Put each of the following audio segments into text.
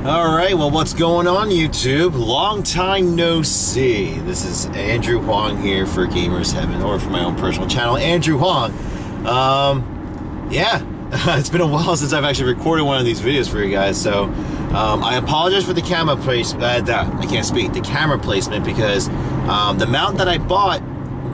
Alright, well, what's going on, YouTube? Long time no see. This is Andrew Huang here for Gamers Heaven, or for my own personal channel, Andrew Huang. Yeah, it's been a while since I've actually recorded one of these videos for you guys, so I apologize for the camera placement. I can't speak. The camera placement, because the mount that I bought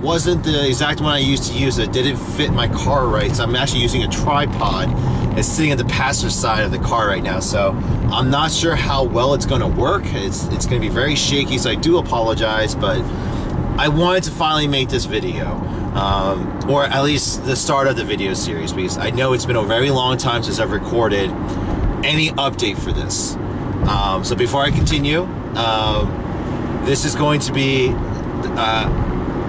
wasn't the exact one I used to use. It didn't fit my car right, so I'm actually using a tripod. It's sitting at the passenger side of the car right now, so I'm not sure how well it's going to work. It's going to be very shaky, so I do apologize, but I wanted to finally make this video, or at least the start of the video series, because I know it's been a very long time since I've recorded any update for this. So before I continue, this is going to be,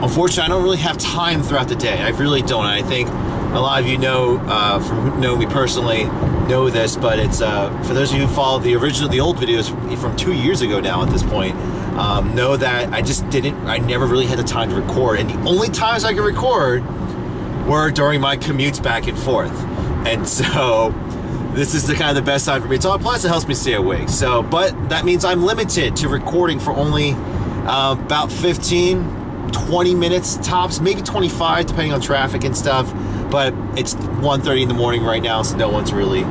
unfortunately, I don't really have time throughout the day. I really don't. I think a lot of you know, from who know me personally, know this, but it's for those of you who follow the old videos from 2 years ago now at this point, know that I never really had the time to record, and the only times I could record were during my commutes back and forth, and so this is the kind of the best time for me to talk. Plus, it helps me stay awake. So, but that means I'm limited to recording for only about 15-20 minutes tops, maybe 25 depending on traffic and stuff. But it's 1:30 in the morning right now, so no one's really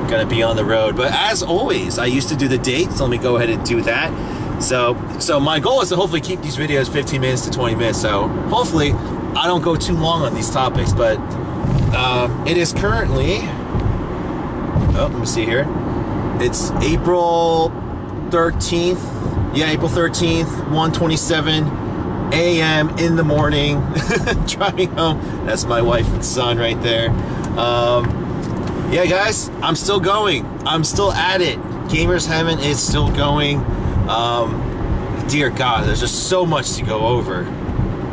gonna be on the road. But as always, I used to do the date, so let me go ahead and do that. So my goal is to hopefully keep these videos 15 minutes to 20 minutes. So hopefully I don't go too long on these topics. But it is currently, let me see here. It's April 13th. Yeah, April 13th, 1:27 a.m. in the morning, driving home. That's my wife and son right there. Yeah, guys, I'm still going. I'm still at it. Gamers Heaven is still going. Dear God, there's just so much to go over.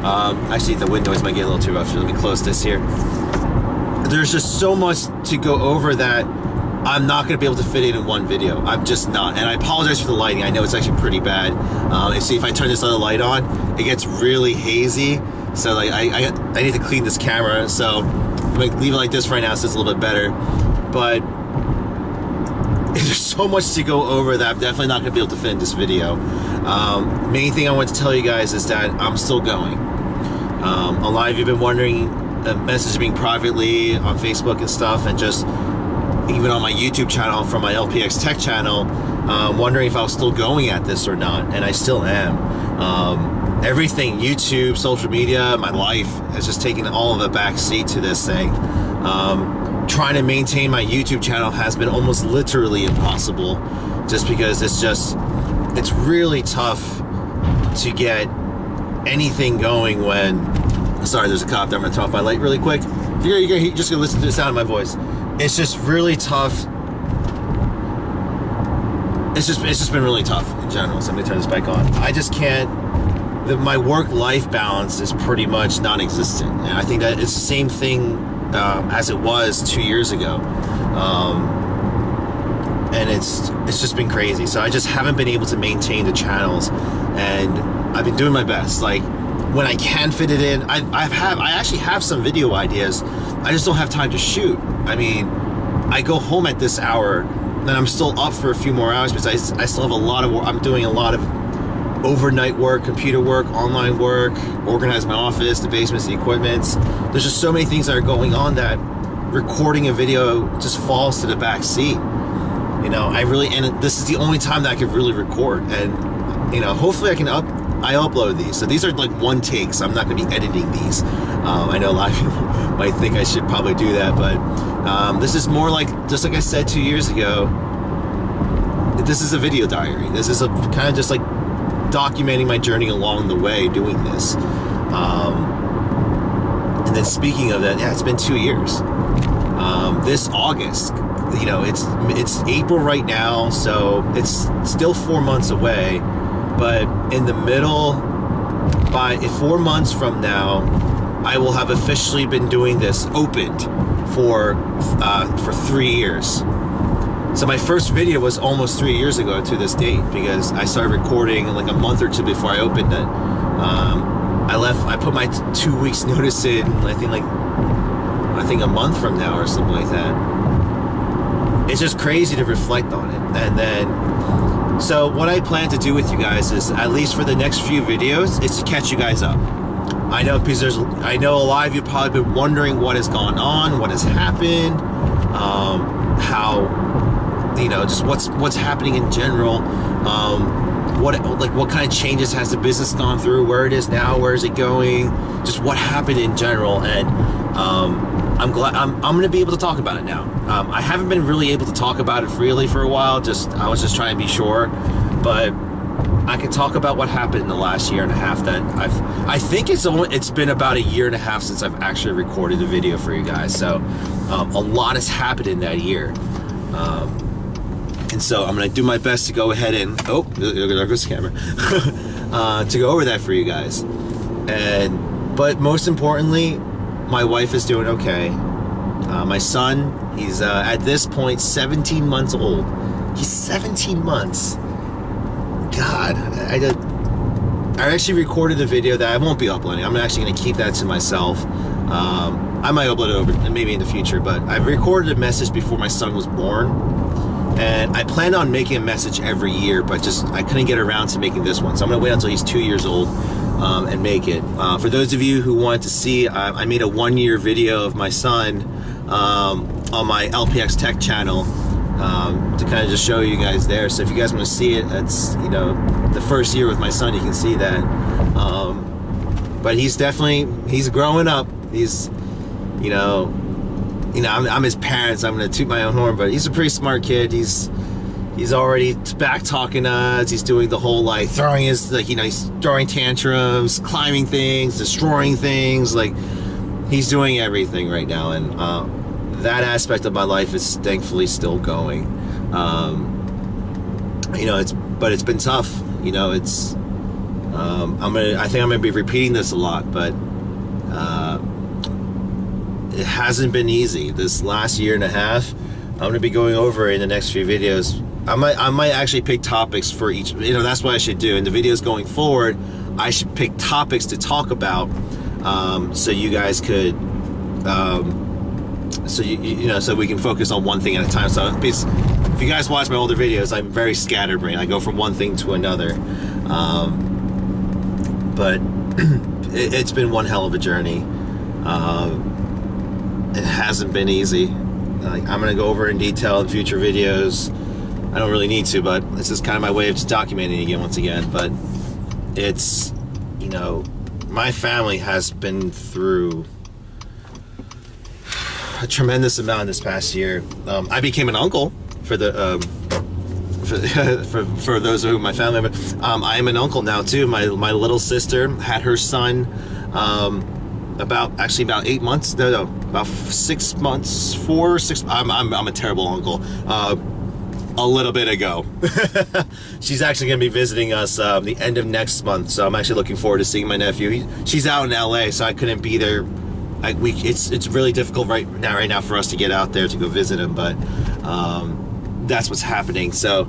Actually, the wind noise might get a little too rough, so let me close this here. There's just so much to go over that I'm not going to be able to fit it in one video. I'm just not. And I apologize for the lighting. I know it's actually pretty bad. See, if I turn this other light on, it gets really hazy. So like, I need to clean this camera. So I'm going to leave it like this right now so it's a little bit better. But there's so much to go over that I'm definitely not going to be able to fit in this video. Main thing I want to tell you guys is that I'm still going. A lot of you have been wondering, messaging me privately on Facebook and stuff, and just even on my YouTube channel from my LPX Tech channel, wondering if I was still going at this or not, and I still am. Everything, YouTube, social media, my life has just taken all of a back seat to this thing. Trying to maintain my YouTube channel has been almost literally impossible, just because it's really tough to get anything going when, sorry, there's a cop there. I'm gonna turn off my light really quick. You're just gonna listen to the sound of my voice. It's just really tough. It's just been really tough in general. So let me turn this back on. I just can't. My work-life balance is pretty much non-existent, and I think that it's the same thing as it was 2 years ago. And it's just been crazy. So I just haven't been able to maintain the channels, and I've been doing my best. Like, when I can fit it in, I actually have some video ideas. I just don't have time to shoot. I mean, I go home at this hour, then I'm still up for a few more hours because I still have a lot of work. I'm doing a lot of overnight work, computer work, online work, organize my office, the basements, the equipments. There's just so many things that are going on that recording a video just falls to the back seat. You know, and this is the only time that I could really record. And, you know, hopefully I upload these. So these are like one takes. I'm not going to be editing these. I know a lot of people might think I should probably do that, but this is more like, just like I said 2 years ago, this is a video diary. This is a kind of just like documenting my journey along the way doing this. And then speaking of that, yeah, it's been 2 years. This August, you know, it's April right now, so it's still 4 months away. But in the middle, by 4 months from now, I will have officially been doing this opened for 3 years. So my first video was almost 3 years ago to this date, because I started recording like a month or two before I opened it. I put my 2 weeks notice in, I think a month from now or something like that. it's just crazy to reflect on it. And then, so what I plan to do with you guys is, at least for the next few videos, is to catch you guys up. I know, because I know a lot of you probably been wondering what has gone on, what has happened, how, you know, just what's happening in general. What kind of changes has the business gone through, where it is now, where is it going, just what happened in general. And I'm glad I'm going to be able to talk about it now. I haven't been really able to talk about it freely for a while. I was just trying to be sure, but I can talk about what happened in the last year and a half. That I think it's been about a year and a half since I've actually recorded a video for you guys. So a lot has happened in that year. And so I'm going to do my best to go ahead and, oh, there goes the camera, to go over that for you guys. But most importantly, my wife is doing okay. My son, he's at this point 17 months old. He's 17 months. God, I actually recorded a video that I won't be uploading. I'm actually going to keep that to myself. I might upload it over maybe in the future, but I recorded a message before my son was born. And I planned on making a message every year, but I couldn't get around to making this one. So I'm going to wait until he's 2 years old and make it. For those of you who wanted to see, I made a 1-year video of my son on my LPX Tech channel to kind of just show you guys there. So if you guys want to see it, that's, you know, the first year with my son, you can see that. But he's growing up. He's, you know, I'm his parents. I'm gonna toot my own horn, but he's a pretty smart kid. He's already back talking to us. He's doing the whole he's throwing tantrums, climbing things, destroying things. Like, he's doing everything right now, and that aspect of my life is thankfully still going. You know, it's been tough. You know, it's I think I'm gonna be repeating this a lot, but it hasn't been easy this last year and a half. I'm going to be going over it in the next few videos. I might actually pick topics for each, you know, that's what I should do. In the videos going forward, I should pick topics to talk about, so you guys could, so we can focus on one thing at a time. So if you guys watch my older videos, I'm very scatterbrained. I go from one thing to another. But it's been one hell of a journey. It hasn't been easy. I'm gonna go over in detail in future videos. I don't really need to, but this is kind of my way of just documenting again, once again. But it's, you know, my family has been through a tremendous amount this past year. I became an uncle for the for those who are my family member. I am an uncle now too. My little sister had her son about 8 months. No, about 6 months. 4 or 6. I'm a terrible uncle. A little bit ago. She's actually going to be visiting us the end of next month, so I'm actually looking forward to seeing my nephew. She's out in LA, so I couldn't be there. It's really difficult right now for us to get out there to go visit him, but that's what's happening. So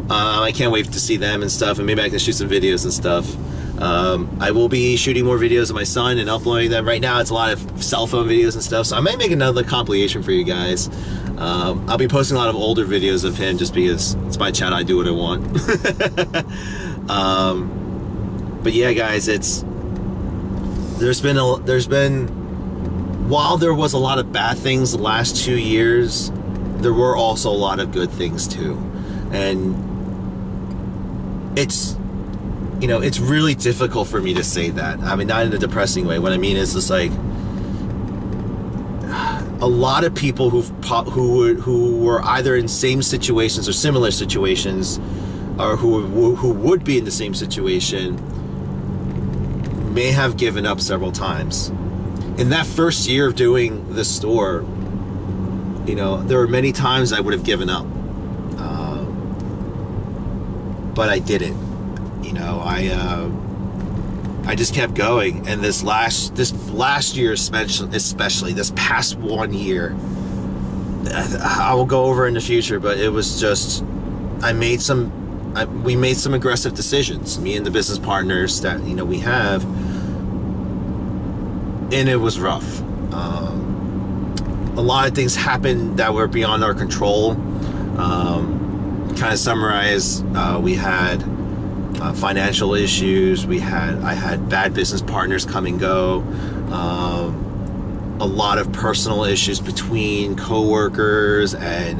I can't wait to see them and stuff, and maybe I can shoot some videos and stuff. I will be shooting more videos of my son and uploading them. Right now it's a lot of cell phone videos and stuff, so I might make another compilation for you guys. I'll be posting a lot of older videos of him just because it's my channel. I do what I want. But yeah, guys, while there was a lot of bad things the last 2 years, there were also a lot of good things too. And it's really difficult for me to say that. I mean, not in a depressing way. What I mean is just like, a lot of people who were either in same situations or similar situations, or who would be in the same situation, may have given up several times. In that first year of doing the store, you know, there were many times I would have given up, but I didn't. You know, I just kept going, and this last year, especially this past 1 year, I will go over in the future, but it was just, we made some aggressive decisions, me and the business partners that, you know, we have, and it was rough. A lot of things happened that were beyond our control. Kind of summarize, we had financial issues. I had bad business partners come and go. A lot of personal issues between coworkers and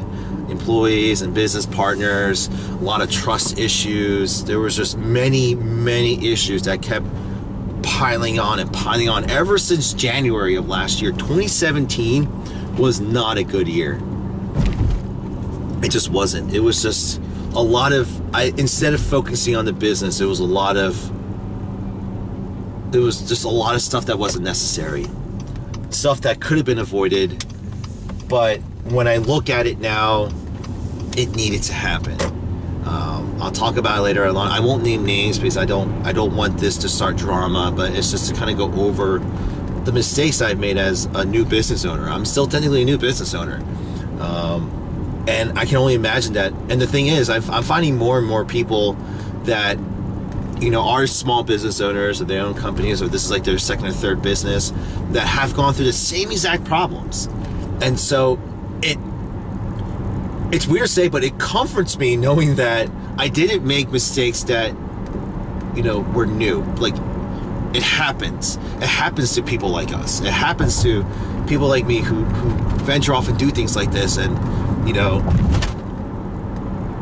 employees and business partners. A lot of trust issues. There was just many issues that kept piling on ever since January of last year. 2017 was not a good year. It just wasn't. It was just a lot of, instead of focusing on the business, it was just a lot of stuff that wasn't necessary. Stuff that could have been avoided, but when I look at it now, it needed to happen. I'll talk about it later on. I won't name names because I don't want this to start drama, but it's just to kind of go over the mistakes I've made as a new business owner. I'm still technically a new business owner. And I can only imagine that. And the thing is, I'm finding more and more people that, are small business owners or their own companies, or this is like their second or third business, that have gone through the same exact problems. And so it's weird to say, but it comforts me knowing that I didn't make mistakes that, were new. Like, it happens. It happens to people like us. It happens to people like me who venture off and do things like this and,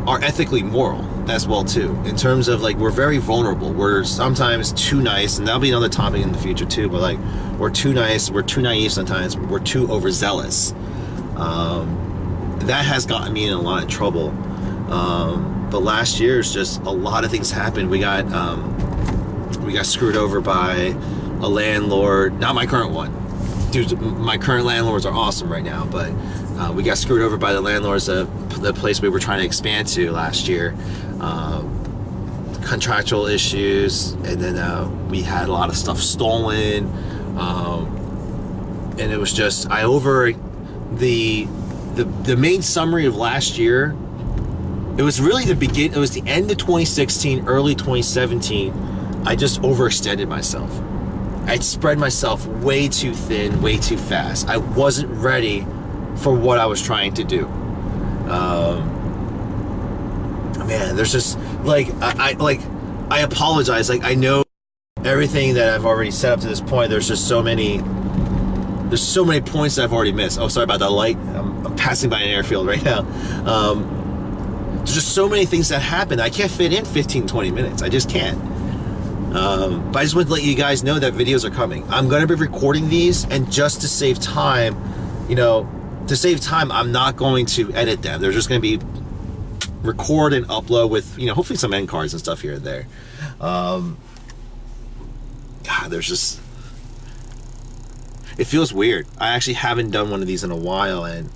are ethically moral as well too. In terms of, like, we're very vulnerable. We're sometimes too nice, and that'll be another topic in the future too, but, like, we're too nice, we're too naive sometimes, we're too overzealous. That has gotten me in a lot of trouble. But last year's just a lot of things happened. We got screwed over by a landlord, not my current one. Dude, my current landlords are awesome right now, but we got screwed over by the landlords of the place we were trying to expand to last year. Contractual issues, and then we had a lot of stuff stolen, and it was just the main summary of last year. It was really it was the end of 2016, early 2017. I just overextended myself. I'd spread myself way too thin, way too fast. I wasn't ready for what I was trying to do. Man, there's just, like, I apologize. Like, I know everything that I've already set up to this point. There's so many points that I've already missed. Oh, sorry about that light. I'm passing by an airfield right now. There's just so many things that happen. I can't fit in 15, 20 minutes. I just can't. But I just want to let you guys know that videos are coming. I'm going to be recording these, and just to save time, I'm not going to edit them. They're just going to be record and upload with, hopefully some end cards and stuff here and there. God, there's just, it feels weird. I actually haven't done one of these in a while, and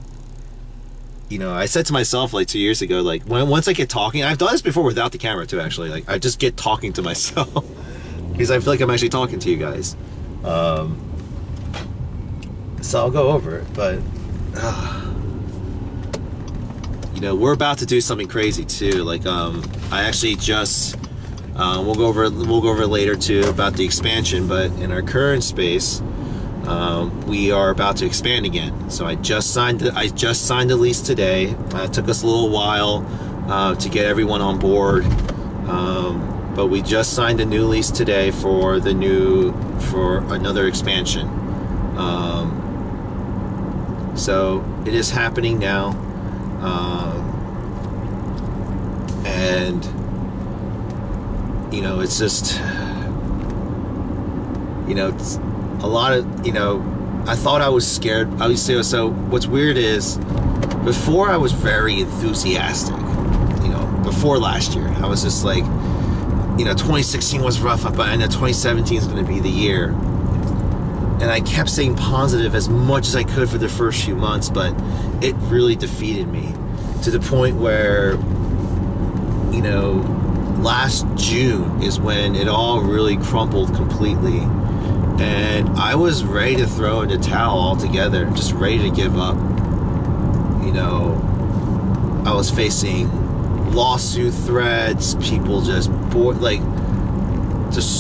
I said to myself like 2 years ago, like, once I get talking, I've done this before without the camera too, actually. Like, I just get talking to myself because I feel like I'm actually talking to you guys. So I'll go over it, but we're about to do something crazy too. Like, I actually just we'll go over it later too about the expansion, but in our current space, we are about to expand again. So I just signed the lease today. It took us a little while to get everyone on board, but we just signed a new lease today for another expansion. So it is happening now, and it's just it's a lot of, I thought I was scared. I would say, so what's weird is, before I was very enthusiastic, before last year, I was just like, 2016 was rough, but I know 2017 is going to be the year. And I kept staying positive as much as I could for the first few months, but it really defeated me to the point where, last June is when it all really crumpled completely. And I was ready to throw in the towel altogether, just ready to give up. I was facing lawsuit threats, people just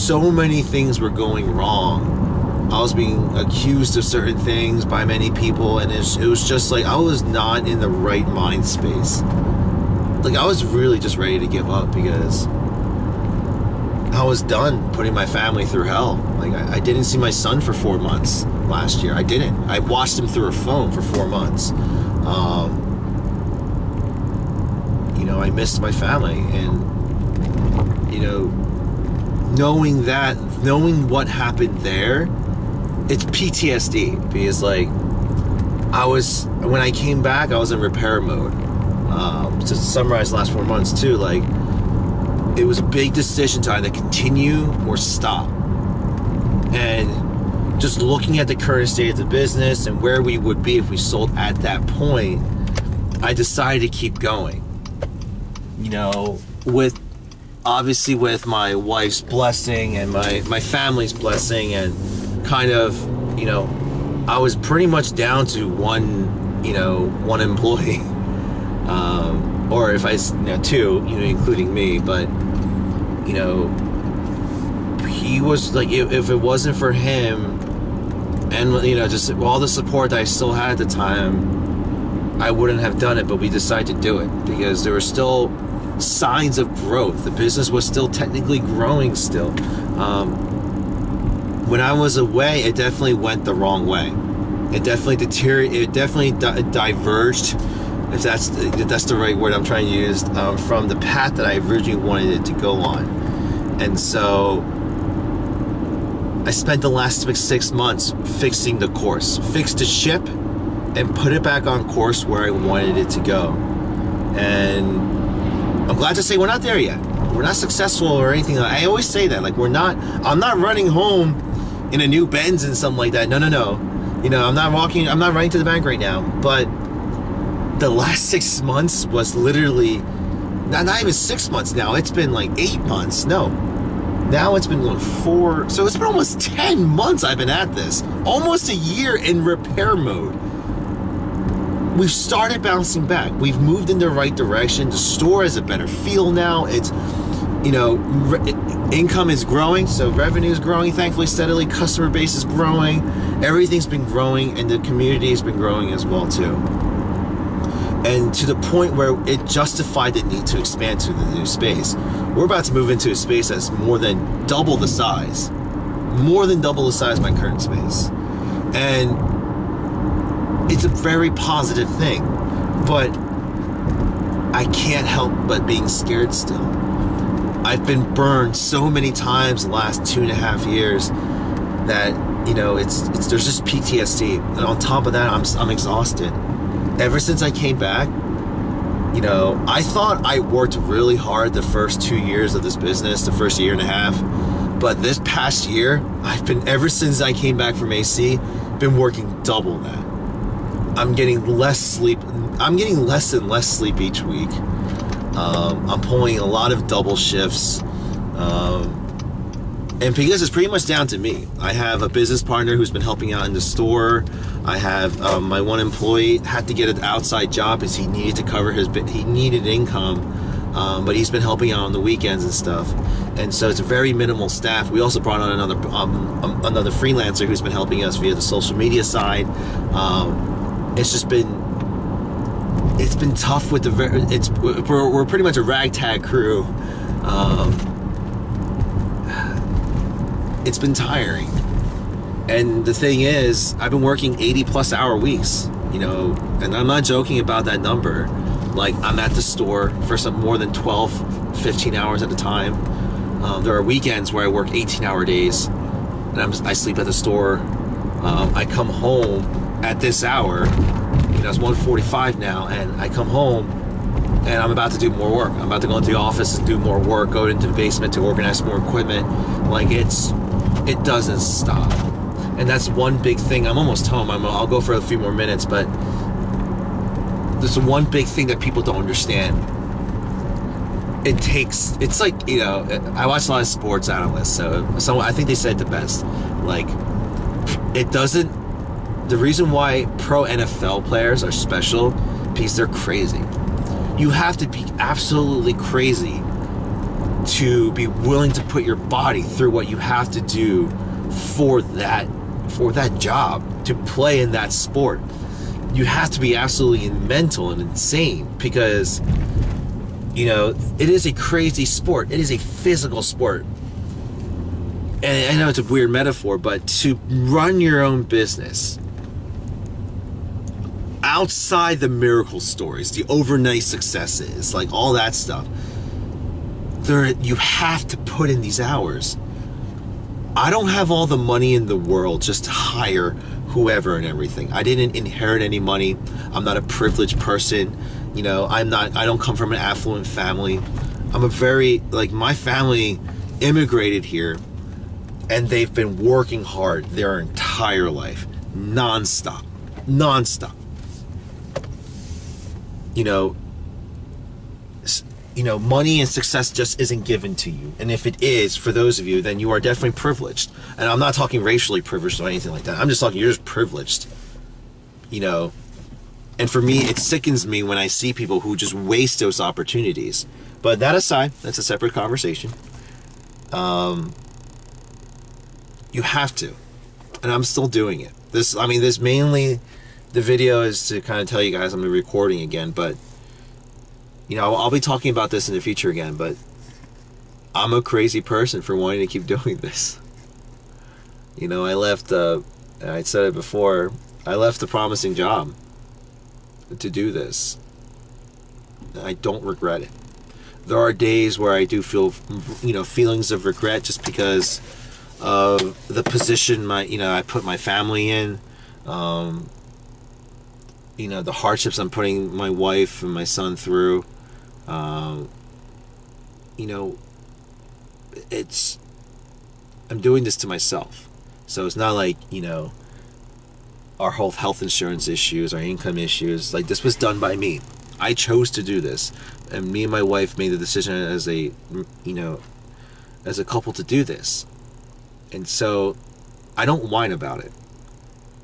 so many things were going wrong. I was being accused of certain things by many people, and it was just like I was not in the right mind space. Like, I was really just ready to give up because I was done putting my family through hell. Like, I didn't see my son for 4 months last year. I didn't. I watched him through a phone for 4 months. You know, I missed my family, and, you know, knowing what happened there, it's PTSD, because, like, when I came back, I was in repair mode. To summarize the last 4 months too, like, it was a big decision to either continue or stop. And just looking at the current state of the business and where we would be if we sold at that point, I decided to keep going. You know, obviously with my wife's blessing and my family's blessing, and kind of, you know, I was pretty much down to one employee. Or if two, you know, including me. But, you know, he was like, if it wasn't for him and, you know, just all the support that I still had at the time, I wouldn't have done it. But we decided to do it because there were still signs of growth. The business was still technically growing still. When I was away, it definitely went the wrong way. It definitely deteriorated. It definitely diverged, if that's the right word I'm trying to use, from the path that I originally wanted it to go on. And so I spent the last 6 months fixing the course, fixed the ship, and put it back on course where I wanted it to go. And I'm glad to say we're not there yet. We're not successful or anything. I always say that, like, I'm not running home in a new Benz and something like that. No. You know, I'm not running to the bank right now. But the last 6 months was literally, not even 6 months now. It's been like 8 months. No. Now it's been like 4. So it's been almost 10 months I've been at this. Almost a year in repair mode. We've started bouncing back. We've moved in the right direction. The store has a better feel now. It's, you know, income is growing, so revenue is growing, thankfully, steadily. Customer base is growing. Everything's been growing, and the community has been growing as well, too. And to the point where it justified the need to expand to the new space. We're about to move into a space that's more than double the size. More than double the size of my current space. And it's a very positive thing. But I can't help but being scared still. I've been burned so many times the last 2.5 years that, you know, there's just PTSD. And on top of that, I'm exhausted. Ever since I came back, you know, I thought I worked really hard the first 2 years of this business, the first 1.5 years. But this past year, ever since I came back from AC, been working double that. I'm getting less sleep. I'm getting less and less sleep each week. I'm pulling a lot of double shifts. And because it's pretty much down to me. I have a business partner who's been helping out in the store. I have my one employee had to get an outside job because he needed to cover he needed income. But he's been helping out on the weekends and stuff. And so it's a very minimal staff. We also brought on another freelancer who's been helping us via the social media side. It's been tough with we're pretty much a ragtag crew. It's been tiring. And the thing is, I've been working 80+ hour weeks, you know, and I'm not joking about that number. Like, I'm at the store for some more than 12, 15 hours at a time. There are weekends where I work 18-hour days, and I sleep at the store. I come home at this hour, you know, it's 1:45 now, and I come home and I'm about to do more work. I'm about to go into the office and do more work, go into the basement to organize more equipment. Like, it doesn't stop. And that's one big thing. I'm almost home. I'll go for a few more minutes, but there's one big thing that people don't understand. It's like, you know, I watch a lot of sports analysts, so I think they said it the best. Like, the reason why pro NFL players are special, because they're crazy. You have to be absolutely crazy to be willing to put your body through what you have to do for that for that job, to play in that sport. You have to be absolutely mental and insane, because, you know, it is a crazy sport. It is a physical sport. And I know it's a weird metaphor, but to run your own business outside the miracle stories, the overnight successes, like all that stuff, you have to put in these hours. I don't have all the money in the world just to hire whoever and everything. I didn't inherit any money. I'm not a privileged person. You know, I don't come from an affluent family. I'm a very, like, my family immigrated here, and they've been working hard their entire life, nonstop. You know, money and success just isn't given to you. And if it is, for those of you, then you are definitely privileged. And I'm not talking racially privileged or anything like that. I'm just talking, you're just privileged. You know, and for me, it sickens me when I see people who just waste those opportunities. But that aside, that's a separate conversation. You have to. And I'm still doing it. This mainly, the video is to kind of tell you guys I'm recording again, but, you know, I'll be talking about this in the future again, but I'm a crazy person for wanting to keep doing this. You know, I left, I said it before, I left a promising job to do this. I don't regret it. There are days where I do feel, you know, feelings of regret just because of the position I put my family in, you know, the hardships I'm putting my wife and my son through. You know, I'm doing this to myself. So it's not like, you know, our whole health insurance issues, our income issues, like, this was done by me. I chose to do this, and me and my wife made the decision as a couple to do this. And so I don't whine about it.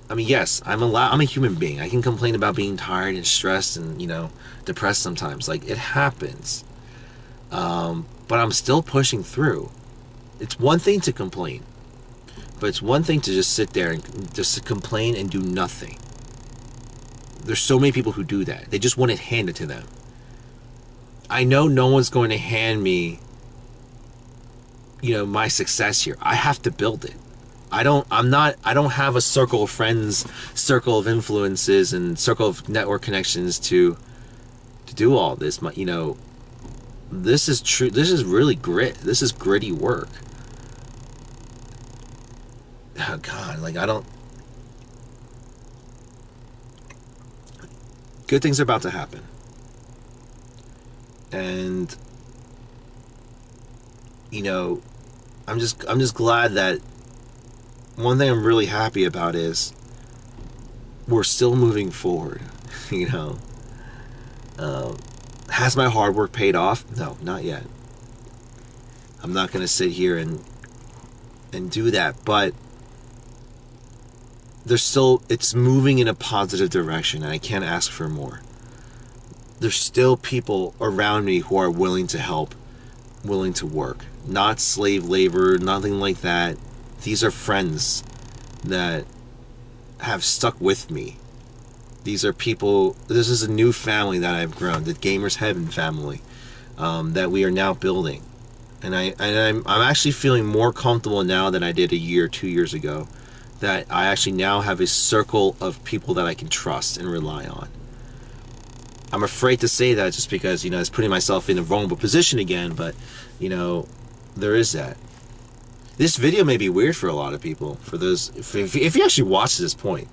I mean, yes, I'm a human being. I can complain about being tired and stressed and, you know, depressed sometimes. Like, it happens. But I'm still pushing through. It's one thing to complain, but it's one thing to just sit there and just complain and do nothing. There's so many people who do that. They just want it handed to them. I know no one's going to hand me, you know, my success here. I have to build it. I don't have a circle of friends, circle of influences, and circle of network connections to do all this. You know, this is true. This is really grit. This is gritty work. Oh God, like, good things are about to happen. And, you know, I'm just glad that one thing I'm really happy about is we're still moving forward. You know, has my hard work paid off? No, not yet. I'm not going to sit here and do that, but it's moving in a positive direction, and I can't ask for more. There's still people around me who are willing to help, willing to work. Not slave labor, nothing like that. These are friends that have stuck with me. These are people, this is a new family that I've grown, the Gamers Heaven family, that we are now building. And I'm actually feeling more comfortable now than I did 2 years ago, that I actually now have a circle of people that I can trust and rely on. I'm afraid to say that just because, you know, it's putting myself in a vulnerable position again, but, you know, there is that. This video may be weird for a lot of people, for those, if you actually watch to this point,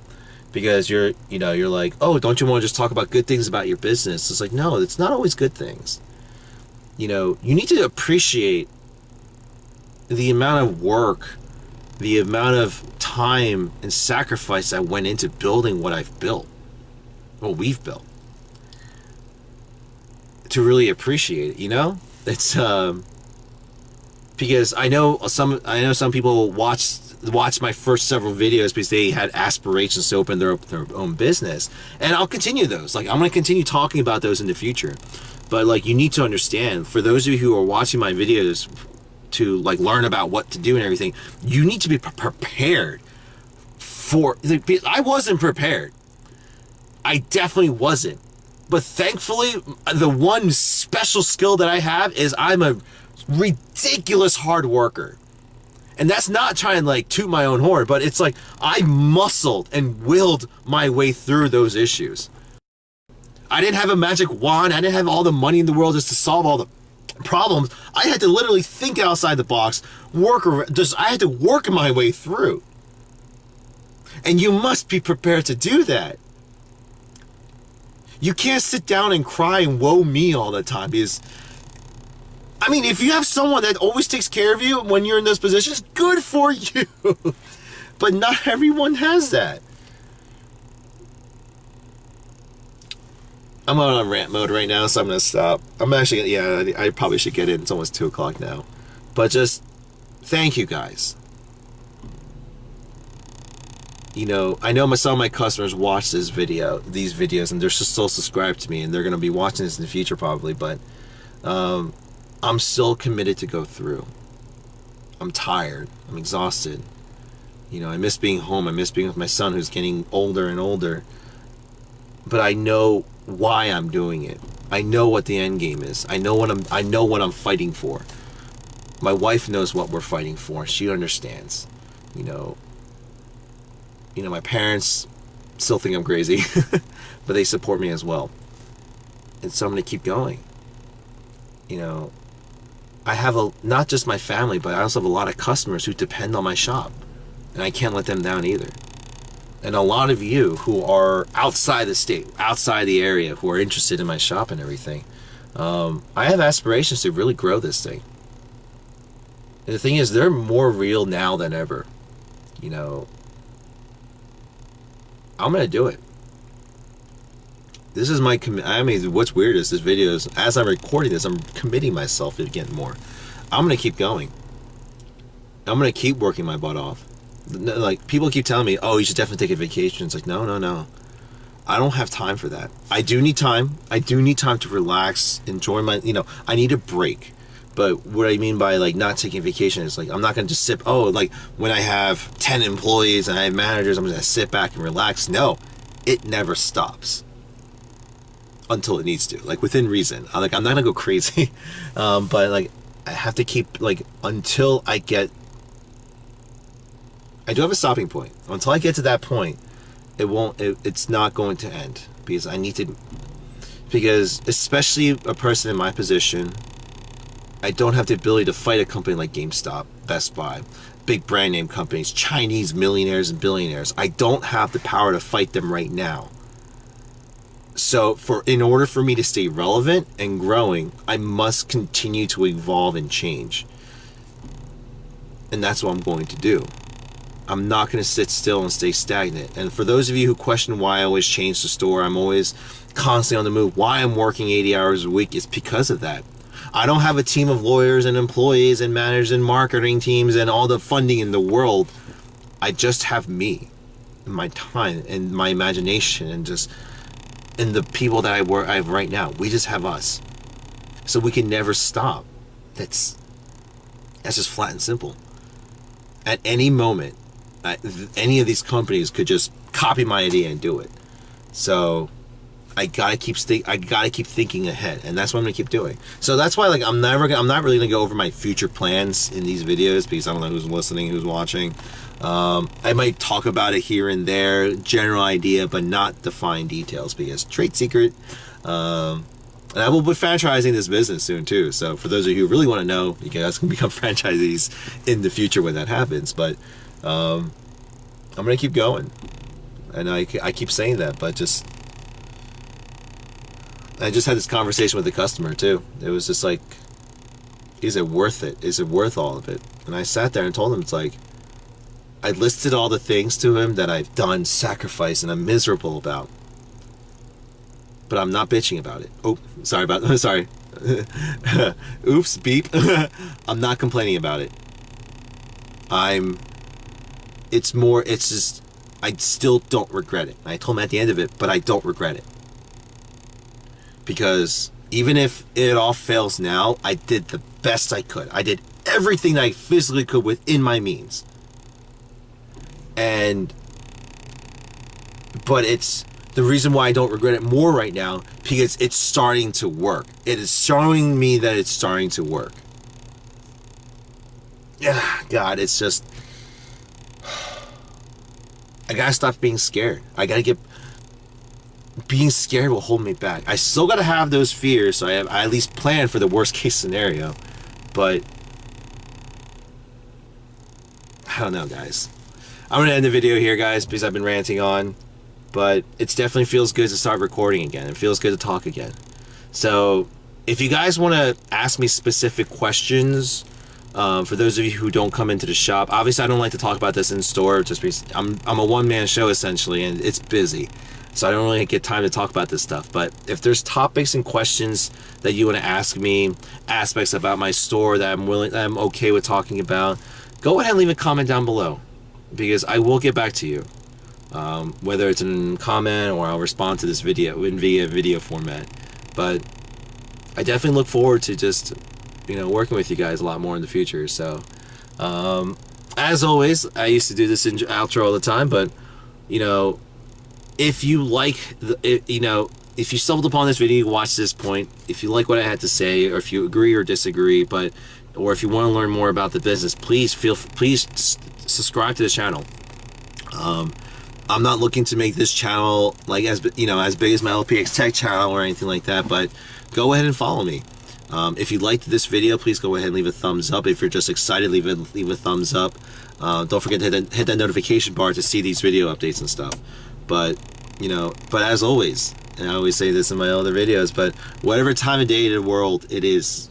because you're like, oh, don't you want to just talk about good things about your business? It's like, no, it's not always good things. You know, you need to appreciate the amount of work, the amount of time and sacrifice that went into building what I've built, what we've built, to really appreciate it. You know, it's because I know some people watched my first several videos because they had aspirations to open their own business, and I'll continue those. Like, I'm going to continue talking about those in the future. But, like, you need to understand, for those of you who are watching my videos to, like, learn about what to do and everything, you need to be prepared I wasn't prepared. I definitely wasn't. But thankfully, the one special skill that I have is I'm a ridiculous hard worker. And that's not trying to like toot my own horn, but it's like I muscled and willed my way through those issues. I didn't have a magic wand. I didn't have all the money in the world just to solve all the problems. I had to literally think outside the box, I had to work my way through. And you must be prepared to do that. You can't sit down and cry and woe me all the time, because I mean, if you have someone that always takes care of you when you're in those positions, good for you. But not everyone has that. I'm on rant mode right now, so I'm going to stop. I'm actually, yeah, I probably should get in. It's almost 2 o'clock now. But just, thank you guys. You know, I know some of my customers watch these videos, and they're still subscribed to me, and they're going to be watching this in the future probably, but I'm still committed to go through. I'm tired. I'm exhausted. You know, I miss being home. I miss being with my son, who's getting older and older. But I know why I'm doing it. I know what the end game is. I know what I'm fighting for. My wife knows what we're fighting for. She understands. You know, my parents still think I'm crazy, but they support me as well. And so I'm going to keep going. You know, I have not just my family, but I also have a lot of customers who depend on my shop, and I can't let them down either. And a lot of you who are outside the state, outside the area, who are interested in my shop and everything, I have aspirations to really grow this thing. And the thing is, they're more real now than ever. You know, I'm going to do it. This is my I mean, what's weird is this video is, as I'm recording this, I'm committing myself to getting more. I'm going to keep going. I'm going to keep working my butt off. Like, people keep telling me, oh, you should definitely take a vacation. It's like, no. I don't have time for that. I do need time. I do need time to relax, enjoy my, I need a break. But what I mean by, like, not taking vacation is, like, I'm not going to just sit, like, when I have 10 employees and I have managers, I'm going to sit back and relax. No, it never stops. Until it needs to, like, within reason. I'm not gonna go crazy, but like, I have to keep, like, until I do have a stopping point. Until I get to that point, it's not going to end, because because especially a person in my position, I don't have the ability to fight a company like GameStop, Best Buy, big brand name companies, Chinese millionaires and billionaires. I don't have the power to fight them right now. So in order for me to stay relevant and growing, I must continue to evolve and change. And that's what I'm going to do. I'm not going to sit still and stay stagnant. And for those of you who question why I always change the store, I'm always constantly on the move, why I'm working 80 hours a week, is because of that. I don't have a team of lawyers and employees and managers and marketing teams and all the funding in the world. I just have me, and my time, and my imagination, and the people that I have right now. We just have us. So we can never stop. That's just flat and simple. At any moment, any of these companies could just copy my idea and do it. So I gotta keep thinking ahead, and that's what I'm gonna keep doing. So that's why, like, I'm not really gonna go over my future plans in these videos, because I don't know who's listening, who's watching. I might talk about it here and there, general idea, but not define details, because trade secret. And I will be franchising this business soon too. So for those of you who really want to know, you guys can become franchisees in the future when that happens. But I'm gonna keep going, and I keep saying that, but I just had this conversation with the customer too. It was just like, is it worth it? Is it worth all of it? And I sat there and told him, it's like, I listed all the things to him that I've done, sacrificed, and I'm miserable about. But I'm not bitching about it. Oh, sorry. Oops, beep. I'm not complaining about it. It's just, I still don't regret it. I told him at the end of it, but I don't regret it. Because even if it all fails now, I did the best I could. I did everything that I physically could within my means. And but it's the reason why I don't regret it more right now, because it's starting to work. It is showing me that it's starting to work. Yeah, God, it's just, I gotta stop being scared. I gotta get, being scared will hold me back. I still gotta have those fears, so I at least plan for the worst case scenario. But I don't know, guys. I'm gonna end the video here, guys, because I've been ranting on. But it definitely feels good to start recording again. It feels good to talk again. So if you guys want to ask me specific questions, for those of you who don't come into the shop, obviously I don't like to talk about this in store, just because I'm a one-man show essentially, and it's busy. So I don't really get time to talk about this stuff. But if there's topics and questions that you want to ask me, aspects about my store that I'm okay with talking about, go ahead and leave a comment down below, because I will get back to you. Whether it's in a comment or I'll respond to this video via video format. But I definitely look forward to just, working with you guys a lot more in the future. So, as always, I used to do this in outro all the time, but, if you like, if you stumbled upon this video, watch this point, if you like what I had to say, or if you agree or disagree, or if you want to learn more about the business, please subscribe to the channel. I'm not looking to make this channel as big as my LPX Tech channel or anything like that, but go ahead and follow me. If you liked this video, please go ahead and leave a thumbs up. If you're just excited, leave a thumbs up. Don't forget to hit that notification bar to see these video updates and stuff. But as always, and I always say this in my other videos, but whatever time of day in the world it is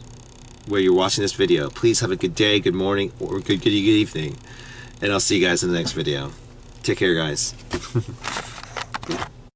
where you're watching this video, please have a good day, good morning, or good evening, and I'll see you guys in the next video. Take care, guys.